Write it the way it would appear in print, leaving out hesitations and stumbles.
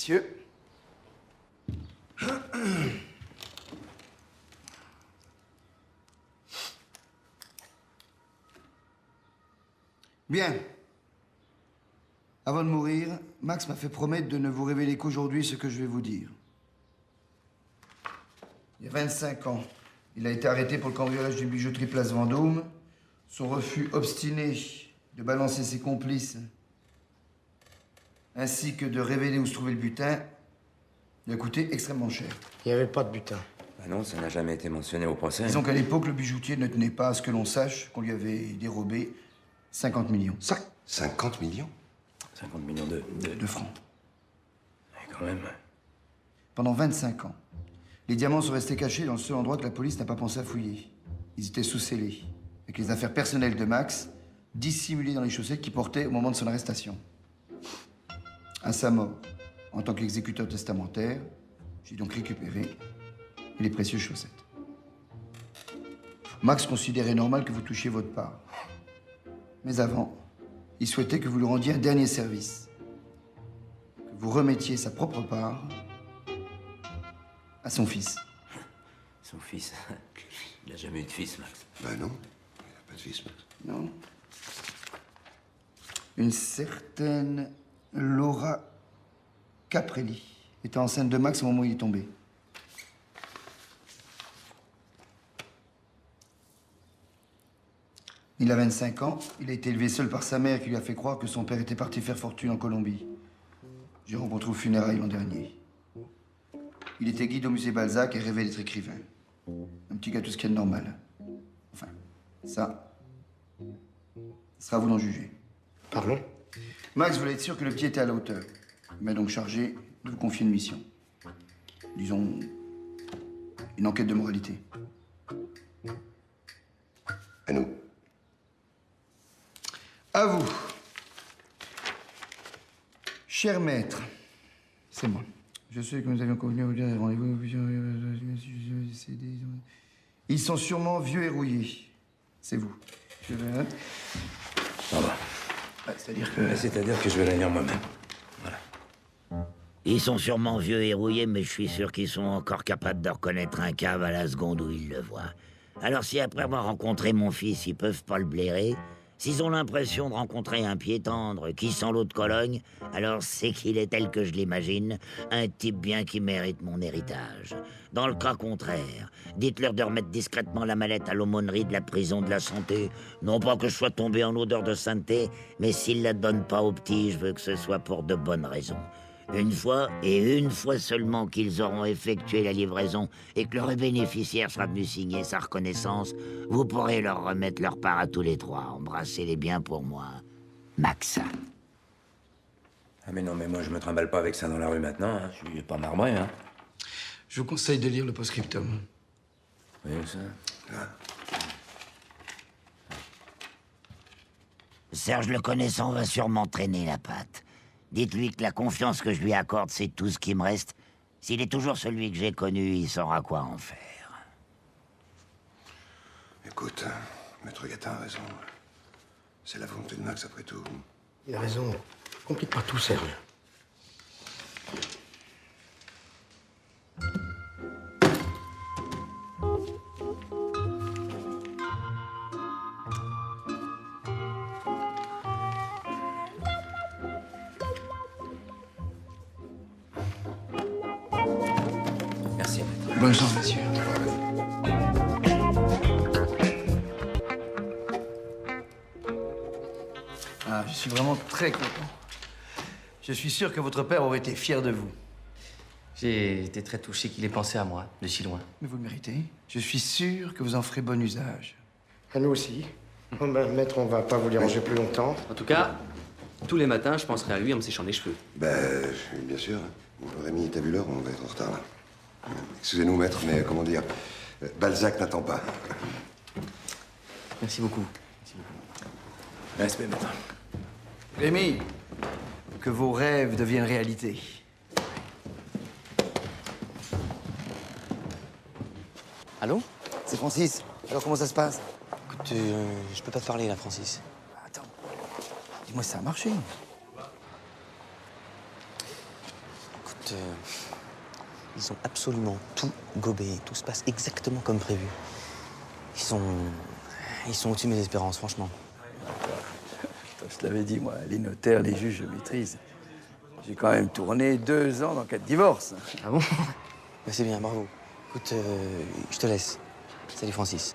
messieurs. Bien. Avant de mourir, Max m'a fait promettre de ne vous révéler qu'aujourd'hui ce que je vais vous dire. Il y a 25 ans, il a été arrêté pour le cambriolage d'une bijouterie Place Vendôme. Son refus obstiné de balancer ses complices, ainsi que de révéler où se trouvait le butin, lui a coûté extrêmement cher. Il n'y avait pas de butin. Ah non, ça n'a jamais été mentionné au procès. Disons qu'à l'époque, le bijoutier ne tenait pas à ce que l'on sache qu'on lui avait dérobé 50 millions. 50 millions? 50 millions De francs. Ouais, quand même. Pendant 25 ans, les diamants sont restés cachés dans le seul endroit que la police n'a pas pensé à fouiller. Ils étaient sous scellés, avec les affaires personnelles de Max dissimulées dans les chaussettes qu'il portait au moment de son arrestation. À sa mort, en tant qu'exécuteur testamentaire, j'ai donc récupéré les précieuses chaussettes. Max considérait normal que vous touchiez votre part. Mais avant, il souhaitait que vous lui rendiez un dernier service. Que vous remettiez sa propre part à son fils. Son fils. Il n'a jamais eu de fils, Max. Ben non, il n'a pas de fils, Max. Non. Une certaine Laura Caprelli était enceinte de Max au moment où il est tombé. Il a 25 ans. Il a été élevé seul par sa mère qui lui a fait croire que son père était parti faire fortune en Colombie. J'ai rencontré aux funérailles l'an dernier. Il était guide au musée Balzac et rêvait d'être écrivain. Un petit gars tout ce qu'il y a de normal. Enfin, ça sera à vous d'en juger. Pardon? Max voulait être sûr que le petit était à la hauteur. Il m'a donc chargé de vous confier une mission. Disons, une enquête de moralité. À nous. À vous. Cher maître, c'est moi. Je sais que nous avions convenu au dernier rendez-vous. Ils sont sûrement vieux et rouillés. C'est vous. Je vais... Pardon. C'est-à-dire que... C'est-à-dire que je vais la lire moi-même. Voilà. Ils sont sûrement vieux et rouillés, mais je suis sûr qu'ils sont encore capables de reconnaître un cave à la seconde où ils le voient. Alors si après avoir rencontré mon fils, ils peuvent pas le blairer, s'ils ont l'impression de rencontrer un pied tendre qui sent l'eau de Cologne, alors c'est qu'il est tel que je l'imagine, un type bien qui mérite mon héritage. Dans le cas contraire, dites-leur de remettre discrètement la mallette à l'aumônerie de la prison de la santé. Non pas que je sois tombé en odeur de sainteté, mais s'ils la donnent pas au petit, je veux que ce soit pour de bonnes raisons. Une fois, et une fois seulement qu'ils auront effectué la livraison et que le bénéficiaire sera venu signer sa reconnaissance, vous pourrez leur remettre leur part à tous les trois. Embrassez-les bien pour moi. Max. Ah mais non, mais moi je me trimballe pas avec ça dans la rue maintenant, hein. Je suis pas marbré, hein. Je vous conseille de lire le post-scriptum. Oui, ça. Serge le connaissant va sûrement traîner la patte. Dites-lui que la confiance que je lui accorde, c'est tout ce qui me reste. S'il est toujours celui que j'ai connu, il saura quoi en faire. Écoute, Maître Gatin a raison. C'est la volonté de Max, après tout. Il a raison. Complique pas tout, Serge. Merci, maître. Bonne chance, monsieur. Ah, je suis vraiment très content. Je suis sûr que votre père aurait été fier de vous. J'ai été très touché qu'il ait pensé à moi, de si loin. Mais vous le méritez. Je suis sûr que vous en ferez bon usage. À nous aussi. Bon, ben, maître, on va pas vous déranger plus longtemps. En tout cas, tous les matins, je penserai à lui en me séchant les cheveux. Ben, bien sûr. Bon, Rémi, t'as vu l'heure? On va être en retard, là. Excusez-nous, maître, mais comment dire? Balzac n'attend pas. Merci beaucoup. Respect, maître. Rémi, que vos rêves deviennent réalité. Allô? C'est Francis. Alors comment ça se passe? Écoute, je peux pas te parler là, Francis. Attends. Dis-moi, ça a marché. Écoute, Écoute, ils ont absolument tout gobé. Tout se passe exactement comme prévu. Ils sont au-dessus de mes espérances, franchement. Je te l'avais dit, moi, les notaires, les juges, je maîtrise. J'ai quand même tourné 2 ans dans 4 divorces. Ah bon? Bah, c'est bien, bravo. Écoute, je te laisse. Salut Francis.